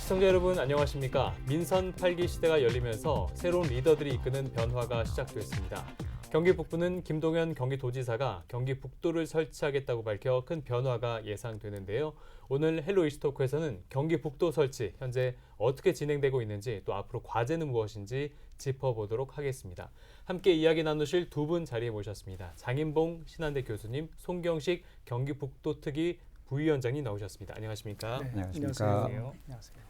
시청자 여러분 안녕하십니까? 민선 8기 시대가 열리면서 새로운 리더들이 이끄는 변화가 시작됐습니다. 경기 북부는 김동연 경기도지사가 경기 북도를 설치하겠다고 밝혀 큰 변화가 예상되는데요. 오늘 헬로 이슈토크에서는 경기 북도 설치 현재 어떻게 진행되고 있는지 또 앞으로 과제는 무엇인지 짚어보도록 하겠습니다. 함께 이야기 나누실 두 분 자리에 모셨습니다. 장인봉 신한대 교수님, 송경식 경기 북도 특위 부위원장님 나오셨습니다. 안녕하십니까? 네, 안녕하십니까. 안녕하세요.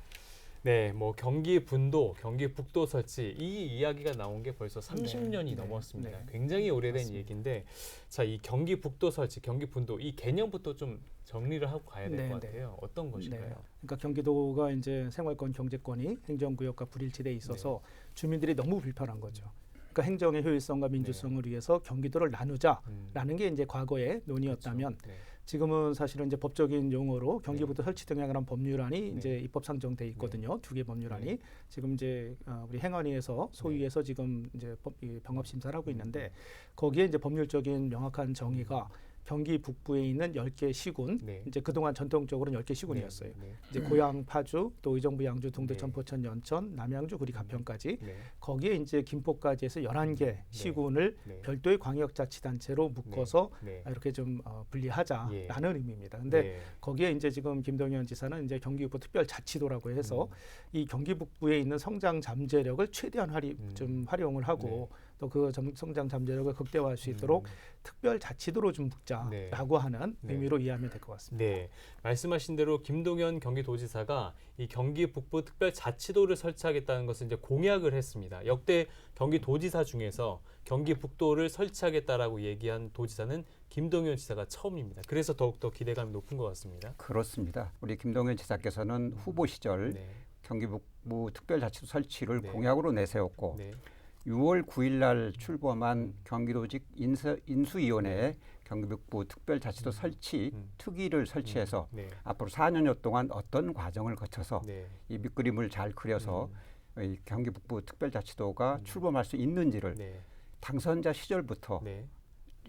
네, 경기 분도, 경기 북도 설치 이 이야기가 나온 게 벌써 30년이 넘었습니다. 네. 굉장히 오래된 맞습니다. 얘기인데, 자, 이 경기 북도 설치, 경기 분도 이 개념부터 좀 정리를 하고 가야 될 것 네, 같아요. 어떤 것일까요? 네. 그러니까 경기도가 이제 생활권, 경제권이 행정구역과 불일치돼 있어서 주민들이 너무 불편한 거죠. 그러니까 행정의 효율성과 민주성을 위해서 경기도를 나누자라는 게 이제 과거의 논의였다면 그렇죠. 네. 지금은 사실은 이제 법적인 용어로 경기북도 설치 등에 관한 법률안이 이제 입법 상정돼 있거든요. 두 개 법률안이 지금 이제 우리 행안위에서 소위에서 지금 이제 병합 심사를 하고 있는데 거기에 이제 법률적인 명확한 정의가 경기 북부에 있는 10개 시군, 이제 그동안 전통적으로는 10개 시군이었어요. 이제 고양, 파주, 또 의정부, 양주, 동두천, 포천, 연천, 남양주, 구리, 가평까지 거기에 이제 김포까지 해서 11개 시군을 별도의 광역자치단체로 묶어서 이렇게 좀 분리하자라는 의미입니다. 근데 거기에 이제 지금 김동연 지사는 이제 경기북부 특별자치도라고 해서 이 경기 북부에 있는 성장 잠재력을 최대한 좀 활용을 하고 또 그 성장 잠재력을 극대화할 수 있도록 특별자치도로 좀 묶자라고 하는 의미로 이해하면 될 것 같습니다. 네, 말씀하신 대로 김동연 경기도지사가 이 경기 북부 특별자치도를 설치하겠다는 것을 이제 공약을 했습니다. 역대 경기도지사 중에서 경기 북도를 설치하겠다라고 얘기한 도지사는 김동연 지사가 처음입니다. 그래서 더욱더 기대감이 높은 것 같습니다. 그렇습니다. 우리 김동연 지사께서는 후보 시절 경기 북부 특별자치도 설치를 공약으로 내세웠고 6월 9일 날 출범한 경기도직 인수위원회에 경기북부 특별자치도 설치 특위를 설치해서 앞으로 4년여 동안 어떤 과정을 거쳐서 이 밑그림을 잘 그려서 이 경기북부 특별자치도가 출범할 수 있는지를 당선자 시절부터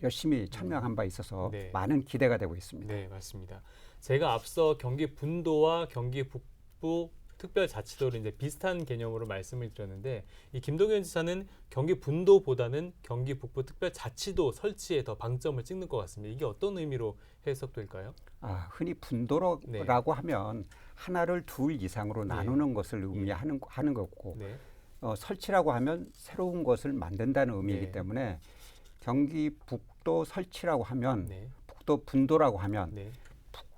열심히 천명한 바 있어서 많은 기대가 되고 있습니다. 네, 맞습니다. 제가 앞서 경기 분도와 경기 북부 특별자치도를 이제 비슷한 개념으로 말씀을 드렸는데 이 김동연 지사는 경기 분도보다는 경기 북부 특별자치도 설치에 더 방점을 찍는 것 같습니다. 이게 어떤 의미로 해석될까요? 흔히 분도라고 하면 하나를 둘 이상으로 나누는 것을 의미하는 거고 설치라고 하면 새로운 것을 만든다는 의미이기 때문에 경기 북도 설치라고 하면 북도 분도라고 하면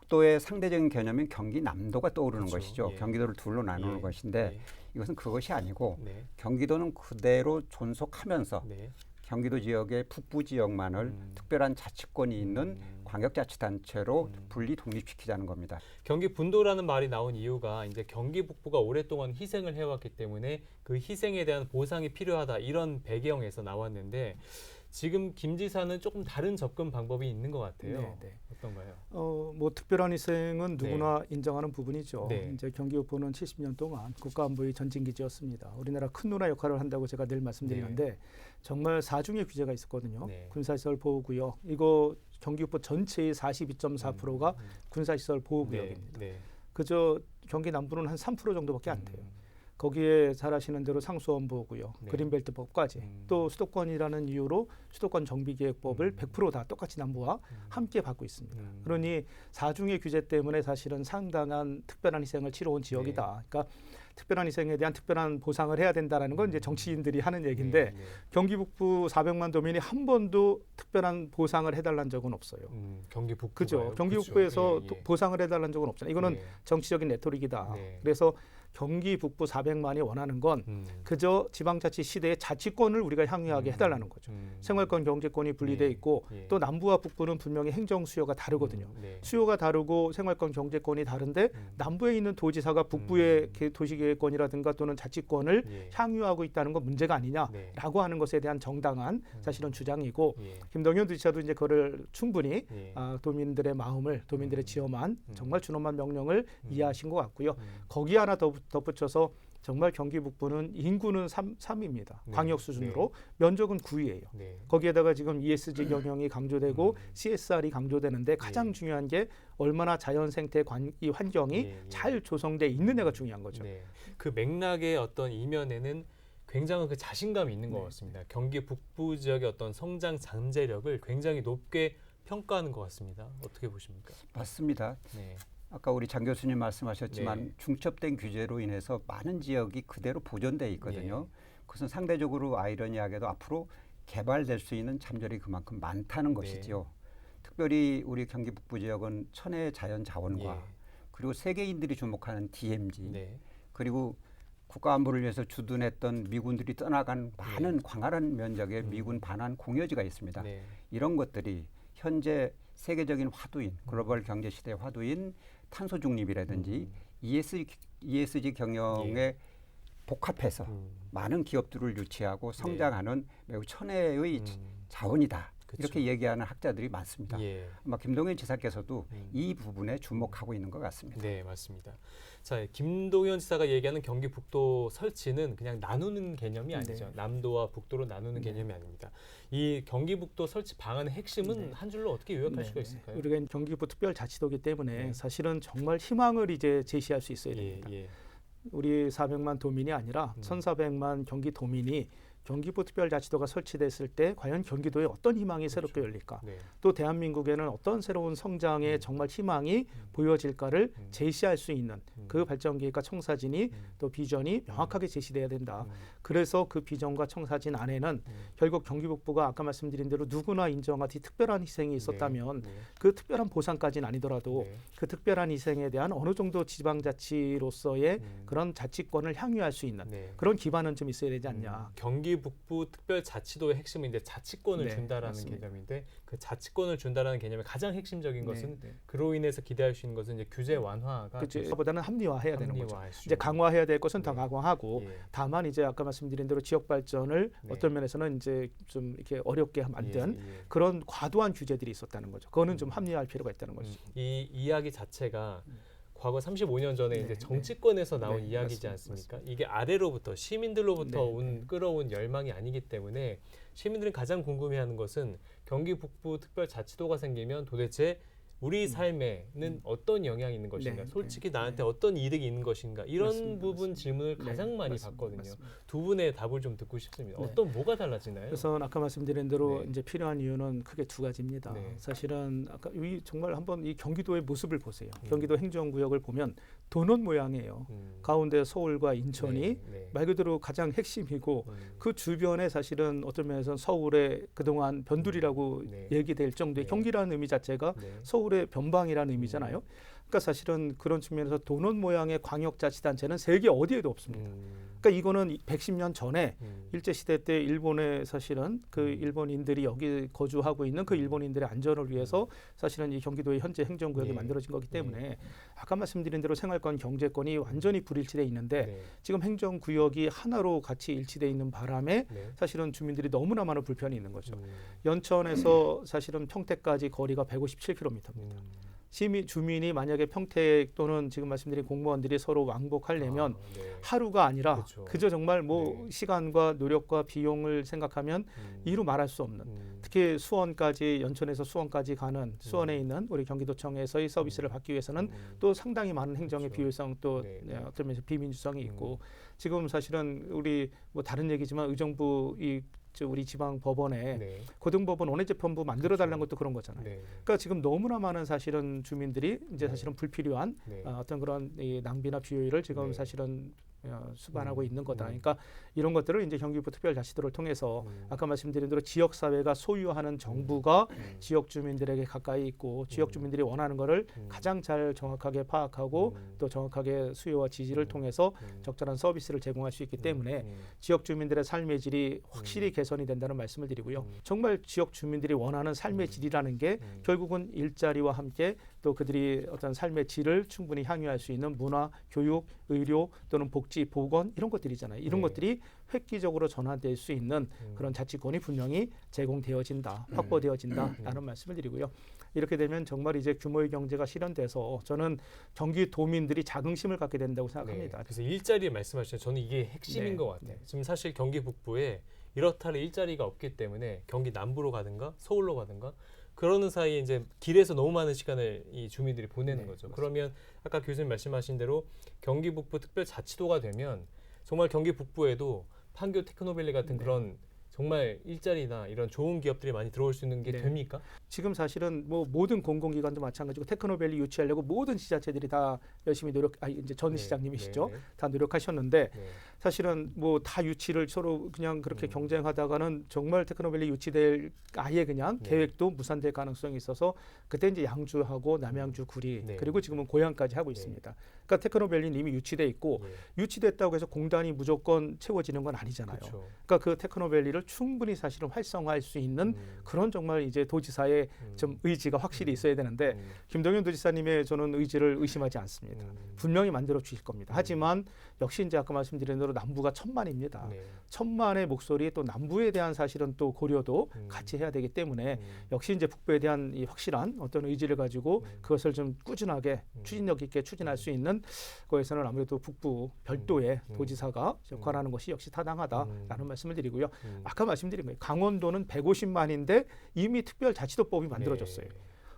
북도의 상대적인 개념인 경기 남도가 떠오르는 것이죠. 경기도를 둘로 나누는 것인데 이것은 그것이 아니고 경기도는 그대로 존속하면서 경기도 지역의 북부 지역만을 특별한 자치권이 있는 광역자치단체로 분리 독립시키자는 겁니다. 경기 분도라는 말이 나온 이유가 이제 경기 북부가 오랫동안 희생을 해왔기 때문에 그 희생에 대한 보상이 필요하다 이런 배경에서 나왔는데 지금 김 지사는 조금 다른 접근 방법이 있는 것 같아요. 어떤가요? 뭐 특별한 희생은 누구나 인정하는 부분이죠. 이제 경기 북부는 70년 동안 국가안보의 전진기지였습니다. 우리나라 큰 누나 역할을 한다고 제가 늘 말씀드리는데 정말 4중의 규제가 있었거든요. 군사시설 보호구역 이거 경기 북부 전체의 42.4%가 군사시설 보호구역입니다. 그저 경기 남부는 한 3% 정도밖에 안 돼요. 거기에 잘 아시는 대로 상수원 보호구역, 그린벨트법까지 또 수도권이라는 이유로 수도권 정비계획법을 100% 다 똑같이 남부와 함께 받고 있습니다. 그러니 4중의 규제 때문에 사실은 상당한 특별한 희생을 치러온 지역이다. 그러니까 특별한 희생에 대한 특별한 보상을 해야 된다는 건 이제 정치인들이 하는 얘기인데 경기 북부 400만 도민이 한 번도 특별한 보상을 해달라는 적은 없어요. 경기 북부 그죠? 경기 북부에서 보상을 해달라는 적은 없잖아요. 이거는 정치적인 레토릭이다. 그래서 경기 북부 400만이 원하는 건 그저 지방자치 시대의 자치권을 우리가 향유하게 해달라는 거죠. 생활권, 경제권이 분리돼 있고 또 남부와 북부는 분명히 행정 수요가 다르거든요. 수요가 다르고 생활권, 경제권이 다른데 남부에 있는 도지사가 북부의 도시계획권이라든가 또는 자치권을 향유하고 있다는 건 문제가 아니냐라고 하는 것에 대한 정당한 사실은 주장이고 김동연 지사도 이제 그거를 충분히 도민들의 마음을 도민들의 지엄한 정말 준엄한 명령을 이해하신 것 같고요. 거기 하나 더 덧붙여서 정말 경기 북부는 인구는 3위입니다. 네. 광역 수준으로 면적은 9위예요. 네. 거기에다가 지금 ESG 경영이 강조되고 CSR이 강조되는데 가장 중요한 게 얼마나 자연 생태 이 환경이 잘 조성돼 있느냐가 중요한 거죠. 네. 그 맥락의 어떤 이면에는 굉장한 그 자신감이 있는 것 네. 같습니다. 경기 북부 지역의 어떤 성장 잠재력을 굉장히 높게 평가하는 것 같습니다. 어떻게 보십니까? 맞습니다. 네. 아까 우리 장 교수님 말씀하셨지만 네. 중첩된 규제로 인해서 많은 지역이 그대로 보존돼 있거든요. 네. 그것은 상대적으로 아이러니하게도 앞으로 개발될 수 있는 잠재력이 그만큼 많다는 것이지요. 특별히 우리 경기 북부 지역은 천혜의 자연 자원과 예. 그리고 세계인들이 주목하는 DMZ 네. 그리고 국가 안보를 위해서 주둔했던 미군들이 떠나간 많은 광활한 면적의 미군 반환 공여지가 있습니다. 네. 이런 것들이 현재 세계적인 화두인 글로벌 경제 시대의 화두인 탄소 중립이라든지 ESG 경영에 복합해서 많은 기업들을 유치하고 성장하는 매우 천혜의 자원이다. 그쵸. 이렇게 얘기하는 학자들이 많습니다. 예. 아마 김동연 지사께서도 이 부분에 주목하고 있는 것 같습니다. 네, 맞습니다. 자, 김동연 지사가 얘기하는 경기 북도 설치는 그냥 나누는 개념이 아니죠. 네. 남도와 북도로 나누는 개념이 아닙니다. 이 경기 북도 설치 방안의 핵심은 한 줄로 어떻게 요약할 수가 있을까요? 우리가 경기북부 특별자치도이기 때문에 네. 사실은 정말 희망을 이제 제시할 수 있어야 예, 됩니다. 예. 우리 400만 도민이 아니라 1,400만 경기 도민이 경기북부 특별자치도가 설치됐을 때 과연 경기도에 어떤 희망이 새롭게 열릴까? 네. 또 대한민국에는 어떤 새로운 성장의 정말 희망이 보여질까를 제시할 수 있는 그 발전 계획과 청사진이 또 비전이 명확하게 제시돼야 된다. 그래서 그 비전과 청사진 안에는 결국 경기북부가 아까 말씀드린 대로 누구나 인정한 이 특별한 희생이 있었다면 그 특별한 보상까지는 아니더라도 그 특별한 희생에 대한 어느 정도 지방자치로서의 그런 자치권을 향유할 수 있는 그런 기반은 좀 있어야 되지 않냐. 경기 북부 특별자치도의 핵심은 이제 자치권을 네, 준다라는 맞습니다. 개념인데 그 자치권을 준다라는 개념의 가장 핵심적인 것은 네. 그로 인해서 기대할 수 있는 것은 이제 규제 완화가 그보다는 합리화해야 되는 거죠. 합리화할 수 이제 있는. 강화해야 될 것은 더 강화하고 예. 다만 이제 아까 말씀드린 대로 지역 발전을 네. 어떤 면에서는 이제 좀 이렇게 어렵게 만든 예, 예. 그런 과도한 규제들이 있었다는 거죠. 그거는 좀 합리화할 필요가 있다는 거죠. 이 이야기 자체가 과거 35년 전에 네, 이제 네. 정치권에서 나온 네, 이야기지 맞습니다. 않습니까? 이게 아래로부터 시민들로부터 네, 끌어온 열망이 아니기 때문에 시민들은 가장 궁금해하는 것은 경기 북부 특별자치도가 생기면 도대체 우리 삶에는 어떤 영향이 있는 것인가? 네, 솔직히 네, 나한테 네. 어떤 이득이 있는 것인가? 이런 맞습니다, 부분 맞습니다. 질문을 네, 가장 많이 맞습니다, 받거든요. 맞습니다. 두 분의 답을 좀 듣고 싶습니다. 네. 어떤 뭐가 달라지나요? 그래서 아까 말씀드린 대로 네. 이제 필요한 이유는 크게 두 가지입니다. 네. 사실은 아까 정말 한번 이 경기도의 모습을 보세요. 경기도 행정구역을 보면 도넛 모양이에요. 가운데 서울과 인천이 네, 네. 말 그대로 가장 핵심이고 음. 그 주변에 사실은 어떤 면에서는 서울의 그동안 변두리라고 네. 얘기될 정도의 네. 경기라는 의미 자체가 네. 서울의 변방이라는 의미잖아요. 그러니까 사실은 그런 측면에서 도넛 모양의 광역자치단체는 세계 어디에도 없습니다. 그러니까 이거는 110년 전에 일제시대 때 일본에 사실은 그 일본인들이 여기 거주하고 있는 그 일본인들의 안전을 위해서 사실은 이 경기도의 현재 행정구역이 네. 만들어진 거기 때문에 아까 말씀드린 대로 생활권, 경제권이 완전히 불일치돼 있는데 네. 지금 행정구역이 하나로 같이 일치돼 있는 바람에 네. 사실은 주민들이 너무나 많은 불편이 있는 거죠. 음. 연천에서 사실은 평택까지 거리가 157km입니다. 주민이 만약에 평택 또는 지금 말씀드린 공무원들이 서로 왕복하려면 네. 하루가 아니라 그렇죠. 그저 정말 뭐 네. 시간과 노력과 비용을 생각하면 이루 말할 수 없는 특히 수원까지 연천에서 수원까지 가는 수원에 있는 우리 경기도청에서의 서비스를 받기 위해서는 또 상당히 많은 행정의 그렇죠. 비효율성 또 네. 어떤 면에서 비민주성이 있고 지금 사실은 우리 뭐 다른 얘기지만 의정부 우리 지방 법원에 네. 고등법원 원해재판부 만들어 달라는 그렇죠. 것도 그런 거잖아요. 네. 그러니까 지금 너무나 많은 사실은 주민들이 이제 네. 사실은 불필요한 네. 어떤 그런 이 낭비나 비효율을 지금 네. 사실은 수반하고 있는 거다. 그러니까 이런 것들을 이제 경기북부 특별자치도를 통해서 아까 말씀드린 대로 지역 사회가 소유하는 정부가 지역 주민들에게 가까이 있고 지역 주민들이 원하는 거를 가장 잘 정확하게 파악하고 또 정확하게 수요와 지지를 통해서 적절한 서비스를 제공할 수 있기 때문에 지역 주민들의 삶의 질이 확실히 개선이 된다는 말씀을 드리고요. 정말 지역 주민들이 원하는 삶의 질이라는 게 결국은 일자리와 함께 또 그들이 어떤 삶의 질을 충분히 향유할 수 있는 문화, 교육, 의료 또는 복지, 보건 이런 것들이잖아요. 이런 것들이 획기적으로 전환될 수 있는 그런 자치권이 분명히 제공되어진다, 확보되어진다라는 말씀을 드리고요. 이렇게 되면 정말 이제 규모의 경제가 실현돼서 저는 경기도민들이 자긍심을 갖게 된다고 생각합니다. 그래서 일자리 말씀하시죠. 저는 이게 핵심인 것 같아요. 지금 사실 경기 북부에 이렇다 할 일자리가 없기 때문에 경기 남부로 가든가 서울로 가든가 그러는 사이에 이제 길에서 너무 많은 시간을 이 주민들이 보내는 거죠. 맞습니다. 그러면 아까 교수님 말씀하신 대로 경기 북부 특별자치도가 되면 정말 경기 북부에도 판교 테크노밸리 같은 그런 정말 일자리나 이런 좋은 기업들이 많이 들어올 수 있는 게 됩니까? 지금 사실은 뭐 모든 공공기관도 마찬가지고 테크노밸리 유치하려고 모든 지자체들이 다 열심히 이제 전 시장님이시죠. 다 노력하셨는데 사실은 뭐 다 유치를 서로 그냥 그렇게 경쟁하다가는 정말 테크노밸리 유치될 아예 그냥 계획도 무산될 가능성이 있어서 그때 이제 양주하고 남양주, 구리 그리고 지금은 고양까지 하고 있습니다. 그러니까 테크노밸리는 이미 유치돼 있고 유치됐다고 해서 공단이 무조건 채워지는 건 아니잖아요. 그러니까 그 테크노밸리를 충분히 사실은 활성화할 수 있는 그런 정말 이제 도지사의 좀 의지가 확실히 있어야 되는데 김동연 도지사님의 저는 의지를 의심하지 않습니다. 분명히 만들어 주실 겁니다. 하지만 역시 이제 아까 말씀드린 대로 남부가 1000만입니다. 1000만의 목소리 또 남부에 대한 사실은 또 고려도 같이 해야 되기 때문에 역시 이제 북부에 대한 이 확실한 어떤 의지를 가지고 그것을 좀 꾸준하게 추진력 있게 추진할 수 있는 거에서는 아무래도 북부 별도의 도지사가 역할하는 것이 역시 타당하다라는 말씀을 드리고요. 아까 말씀드린 거예요. 강원도는 150만인데 이미 특별자치도법이 만들어졌어요.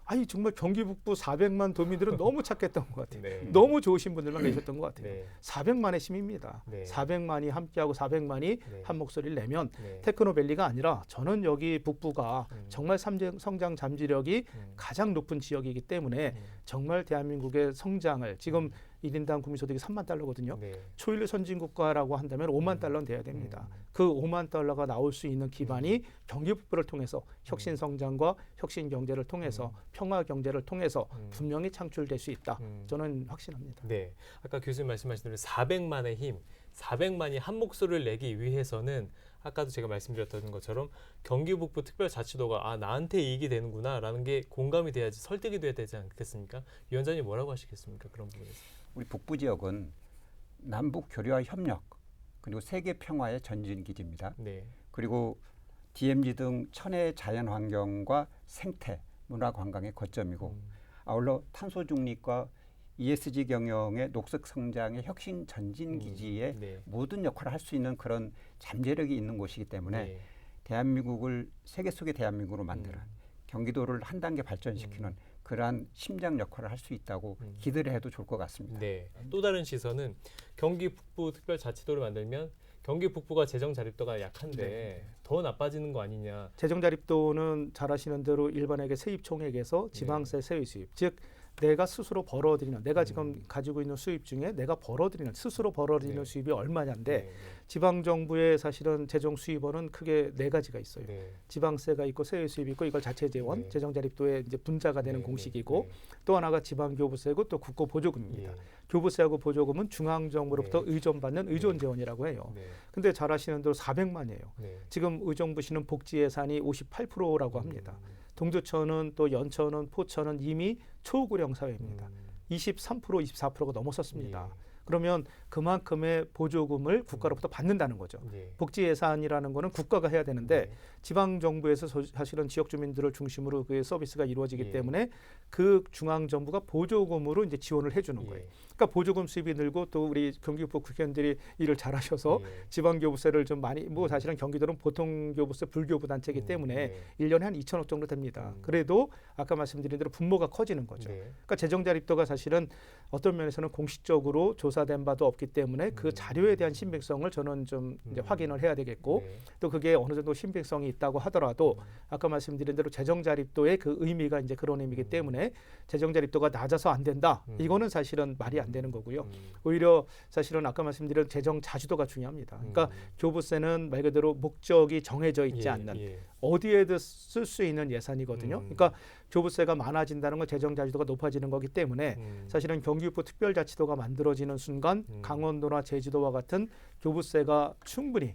아니 정말 경기 북부 400만 도민들은 너무 착했던 것 같아요. 너무 좋으신 분들만 계셨던 것 같아요. 400만의 힘입니다. 400만이 함께하고 400만이 한 목소리를 내면 테크노밸리가 아니라 저는 여기 북부가 정말 성장 잠재력이 가장 높은 지역이기 때문에 정말 대한민국의 성장을 지금 1인당 국민소득이 3만 달러거든요. 초일류 선진국가라고 한다면 5만 달러는 돼야 됩니다. 그 5만 달러가 나올 수 있는 기반이 경기 북부를 통해서 혁신 성장과 혁신 경제를 통해서 평화 경제를 통해서 분명히 창출될 수 있다. 저는 확신합니다. 네, 아까 교수님 말씀하신 대로 400만의 힘, 400만이 한 목소리를 내기 위해서는 아까도 제가 말씀드렸던 것처럼 경기 북부 특별자치도가 나한테 이익이 되는구나라는 게 공감이 돼야지 설득이 돼야 되지 않겠습니까? 위원장님 뭐라고 하시겠습니까? 그런 부분에서. 우리 북부 지역은 남북 교류와 협력 그리고 세계 평화의 전진 기지입니다. 그리고 DMZ 등 천혜의 자연 환경과 생태, 문화 관광의 거점이고 아울러 탄소 중립과 ESG 경영의 녹색 성장의 혁신 전진 기지의 모든 역할을 할 수 있는 그런 잠재력이 있는 곳이기 때문에 대한민국을 세계 속의 대한민국으로 만드는 경기도를 한 단계 발전시키는 그러한 심장 역할을 할 수 있다고 기대를 해도 좋을 것 같습니다. 또 다른 시선은 경기 북부 특별자치도를 만들면 경기 북부가 재정 자립도가 약한데 더 나빠지는 거 아니냐. 재정 자립도는 잘 아시는 대로 일반에게 세입 총액에서 지방세 세외 수입, 즉 내가 스스로 벌어들이는 내가 지금 가지고 있는 수입 중에 내가 벌어들이는 스스로 벌어들이는 수입이 얼마냐인데 지방 정부의 사실은 재정 수입원은 크게 네 가지가 있어요. 지방세가 있고 세외 수입이 있고 이걸 자체 재원, 재정 자립도의 이제 분자가 되는 공식이고 또 하나가 지방 교부세고 또 국고 보조금입니다. 교부세하고 보조금은 중앙 정부로부터 의존받는 의존 재원이라고 해요. 근데 잘 아시는 대로 400만이에요. 지금 의정부시는 복지 예산이 58%라고 합니다. 동두천은 또 연천은 포천은 이미 초고령 사회입니다. 23%, 24%가 넘어섰습니다. 그러면 그만큼의 보조금을 국가로부터 받는다는 거죠. 복지 예산이라는 거는 국가가 해야 되는데 지방 정부에서 사실은 지역 주민들을 중심으로 그 서비스가 이루어지기 때문에 그 중앙 정부가 보조금으로 이제 지원을 해주는 거예요. 그러니까 보조금 수입이 늘고 또 우리 경기북부 국회의원들이 일을 잘하셔서 지방 교부세를 좀 많이 뭐 사실은 경기도는 보통 교부세 불교부 단체이기 때문에 1년에 한 2천억 정도 됩니다. 그래도 아까 말씀드린 대로 분모가 커지는 거죠. 그러니까 재정 자립도가 사실은 어떤 면에서는 공식적으로 조사된 바도 없기 때문에 그 자료에 대한 신빙성을 저는 좀 이제 확인을 해야 되겠고 또 그게 어느 정도 신빙성이 있다고 하더라도 아까 말씀드린 대로 재정 자립도의 그 의미가 이제 그런 의미이기 때문에 재정 자립도가 낮아서 안 된다. 이거는 사실은 말이 안 되는 거고요. 오히려 사실은 아까 말씀드린 재정 자주도가 중요합니다. 그러니까 교부세는 말 그대로 목적이 정해져 있지 않는 어디에도 쓸 수 있는 예산이거든요. 그러니까 교부세가 많아진다는 건 재정 자주도가 높아지는 거기 때문에 사실은 경기북부 특별자치도가 만들어지는 순간 강원도나 제주도와 같은 교부세가 충분히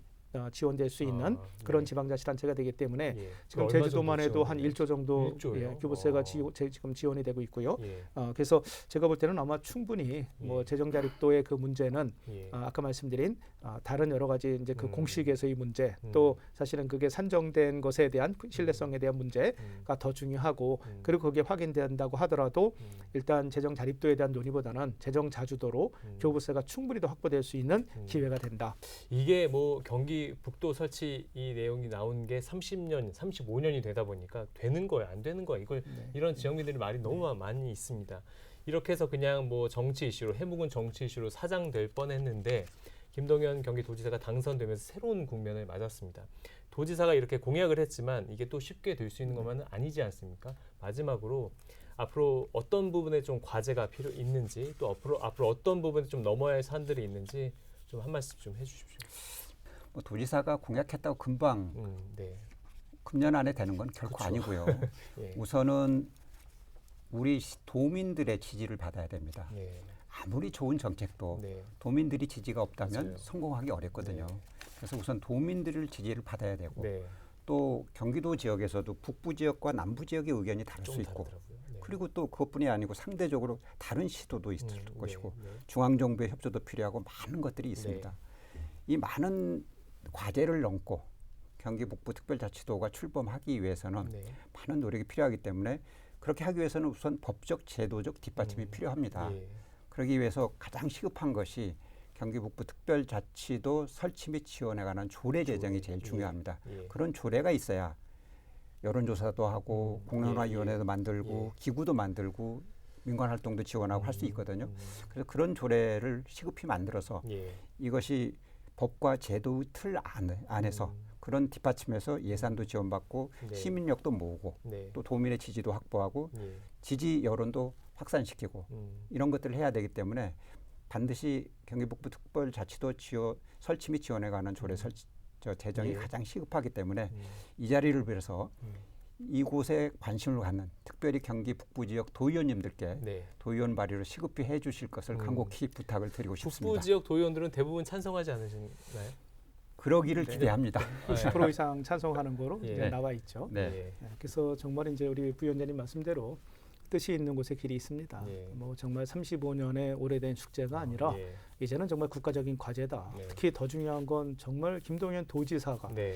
지원될 수 있는 그런 지방자치단체가 되기 때문에 예. 지금 제주도만 해도 한 1조 정도 1조요? 예, 교부세가 지금 지원이 되고 있고요. 예. 그래서 제가 볼 때는 아마 충분히 뭐 재정 자립도의 그 문제는 예. 아까 말씀드린 다른 여러 가지 이제 그 공식에서의 문제 음. 또 사실은 그게 산정된 것에 대한 신뢰성에 대한 문제가 더 중요하고 그리고 그게 확인된다고 하더라도 일단 재정 자립도에 대한 논의보다는 재정 자주도로 교부세가 충분히 더 확보될 수 있는 기회가 된다. 이게 뭐 경기 북도 설치 이 내용이 나온 게 30년, 35년이 되다 보니까 되는 거야, 안 되는 거야. 이걸 이런 지역민들이 말이 너무 많이 있습니다. 이렇게 해서 그냥 뭐 정치 이슈로 해묵은 정치 이슈로 사장될 뻔했는데 김동연 경기도지사가 당선되면서 새로운 국면을 맞았습니다. 도지사가 이렇게 공약을 했지만 이게 또 쉽게 될 수 있는 것만은 아니지 않습니까? 마지막으로 앞으로 어떤 부분에 좀 과제가 필요 있는지 또 앞으로 어떤 부분에 좀 넘어야 할 산들이 있는지 좀 한 말씀 좀 해주십시오. 뭐 도지사가 공약했다고 금방 네. 금년 안에 되는 건 결코 그쵸. 아니고요. 예. 우선은 우리 도민들의 지지를 받아야 됩니다. 네. 아무리 좋은 정책도 네. 도민들이 지지가 없다면 맞아요. 성공하기 어렵거든요. 네. 그래서 우선 도민들을 지지를 받아야 되고 네. 또 경기도 지역에서도 북부 지역과 남부 지역의 의견이 다를 수 있고 다르더라고요. 네. 그리고 또 그것뿐이 아니고 상대적으로 다른 시도도 있을 것이고 네. 중앙정부의 협조도 필요하고 많은 것들이 있습니다. 이 많은 과제를 넘고 경기 북부 특별자치도가 출범하기 위해서는 네. 많은 노력이 필요하기 때문에 그렇게 하기 위해서는 우선 법적 제도적 뒷받침이 필요합니다. 예. 그러기 위해서 가장 시급한 것이 경기 북부 특별자치도 설치 및 지원에 관한 조례 제정이 제일 중요합니다. 예. 그런 조례가 있어야 여론조사도 하고 공론화위원회도 만들고 기구도 만들고 민간 활동도 지원하고 할 수 있거든요. 그래서 그런 조례를 시급히 만들어서 예. 이것이 법과 제도의 틀 안에서 그런 뒷받침에서 예산도 지원받고 네. 시민력도 모으고 네. 또 도민의 지지도 확보하고 예. 지지 여론도 확산시키고 이런 것들을 해야 되기 때문에 반드시 경기북부 특별자치도 설치 및 지원에 관한 조례 제정이 예. 가장 시급하기 때문에 이 자리를 빌어서 이곳에 관심을 갖는 특별히 경기 북부 지역 도의원님들께 네. 도의원 발의를 시급히 해주실 것을 간곡히 부탁을 드리고 싶습니다. 북부 지역 도의원들은 대부분 찬성하지 않으시나요? 그러기를 기대합니다. 90% 이상 찬성하는 거로 예. 이제 나와 있죠. 네. 예. 그래서 정말 이제 우리 부위원장님 말씀대로 뜻이 있는 곳에 길이 있습니다. 예. 뭐 정말 35년의 오래된 숙제가 아니라 예. 이제는 정말 국가적인 과제다. 네. 특히 더 중요한 건 정말 김동연 도지사가 네.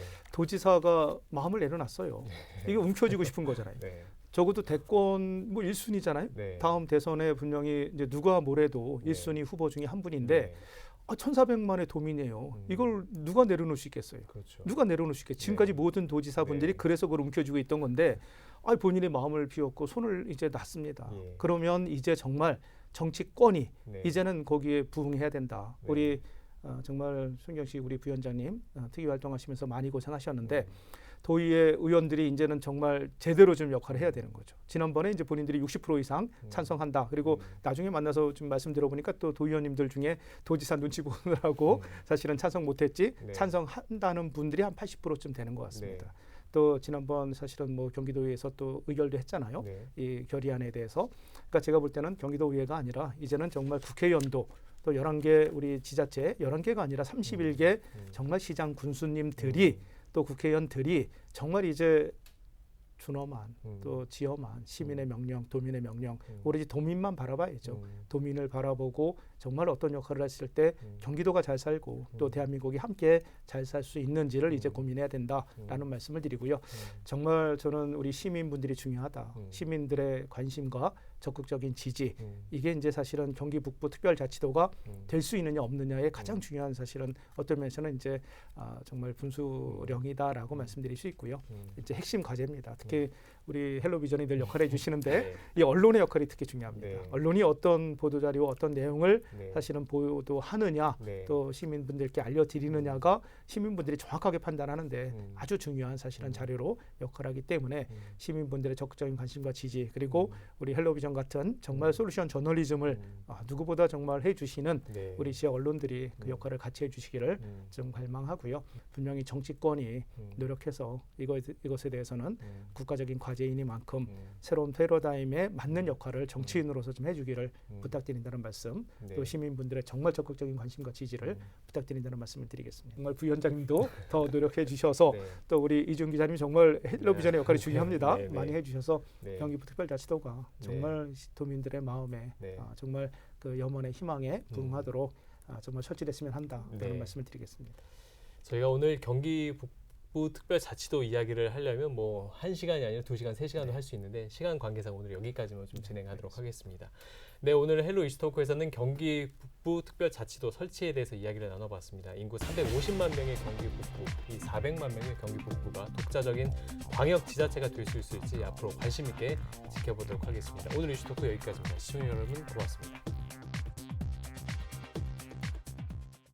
마음을 내려놨어요. 이게 움켜쥐고 싶은 거잖아요. 네. 적어도 대권 뭐 1순위잖아요. 네. 다음 대선에 분명히 이제 누가 뭐래도 네. 1순위 후보 중에 한 분인데 네. 1,400만의 도민이에요. 이걸 누가 내려놓을 수 있겠어요? 그렇죠. 누가 내려놓을 수 있겠어요? 지금까지 네. 모든 도지사분들이 네. 그래서 그걸 움켜쥐고 있던 건데 본인의 마음을 비웠고 손을 이제 놨습니다. 예. 그러면 이제 정말 정치권이 네. 이제는 거기에 부응해야 된다. 네. 우리 정말 손경식 우리 부위원장님 특위 활동하시면서 많이 고생하셨는데 도의회 의원들이 이제는 정말 제대로 좀 역할을 해야 되는 거죠. 지난번에 이제 본인들이 60% 이상 찬성한다. 그리고 나중에 만나서 좀 말씀 들어보니까 또 도의원님들 중에 도지사 눈치 보느라고 사실은 찬성 못했지 네. 찬성한다는 분들이 한 80%쯤 되는 것 같습니다. 네. 또 지난번 사실은 뭐 경기도의회에서 또 의결도 했잖아요. 네. 이 결의안에 대해서. 그러니까 제가 볼 때는 경기도의회가 아니라 이제는 정말 국회의원도 또 11개 우리 지자체 11개가 아니라 31개 정말 시장 군수님들이 또 국회의원들이 정말 이제 준엄한 또 지엄한 시민의 명령, 도민의 명령, 오로지 도민만 바라봐야죠. 도민을 바라보고 정말 어떤 역할을 했을 때 경기도가 잘 살고 또 대한민국이 함께 잘 살 수 있는지를 이제 고민해야 된다라는 말씀을 드리고요. 정말 저는 우리 시민분들이 중요하다. 시민들의 관심과 적극적인 지지 이게 이제 사실은 경기 북부 특별자치도가 될 수 있느냐 없느냐의 가장 중요한 사실은 어떤 면에서는 이제 정말 분수령이다라고 말씀드릴 수 있고요. 이제 핵심 과제입니다. 특히 우리 헬로비전이 늘 역할을 해주시는데 네. 이 언론의 역할이 특히 중요합니다. 네. 언론이 어떤 보도 자료, 어떤 내용을 네. 사실은 보도하느냐, 네. 또 시민분들께 알려드리느냐가 시민분들이 정확하게 판단하는데 아주 중요한 사실은 자료로 역할하기 때문에 시민분들의 적극적인 관심과 지지 그리고 우리 헬로비전 같은 정말 솔루션 저널리즘을 누구보다 정말 해주시는 네. 우리 지역 언론들이 그 역할을 같이 해주시기를 좀 갈망하고요. 분명히 정치권이 노력해서 이것에 대해서는 국가적인 과제 여제이니만큼 새로운 패러다임에 맞는 역할을 정치인으로서 좀 해주기를 부탁드린다는 말씀, 네. 또 시민분들의 정말 적극적인 관심과 지지를 부탁드린다는 말씀을 드리겠습니다. 정말 부위원장님도 더 노력해 주셔서 네. 또 우리 이준 기자님 정말 헬로비전의 역할이 중요합니다. 네, 네. 많이 해주셔서 네. 경기북특별자치도가 정말 도민들의 마음에 네. 정말 그 염원의 희망에 부응하도록 정말 철저했으면 한다는 네. 말씀을 드리겠습니다. 저희가 오늘 경기 북부 특별자치도 이야기를 하려면 뭐 1시간이 아니라 2시간, 3시간도 할 수 있는데 시간 관계상 오늘 여기까지만 좀 진행하도록 하겠습니다. 네, 오늘 헬로 이슈토크에서는 경기 북부 특별자치도 설치에 대해서 이야기를 나눠봤습니다. 인구 350만 명의 경기 북부, 이 400만 명의 경기 북부가 독자적인 광역 지자체가 될 수 있을지 앞으로 관심 있게 지켜보도록 하겠습니다. 오늘 이슈토크 여기까지입니다. 시청자 여러분 고맙습니다.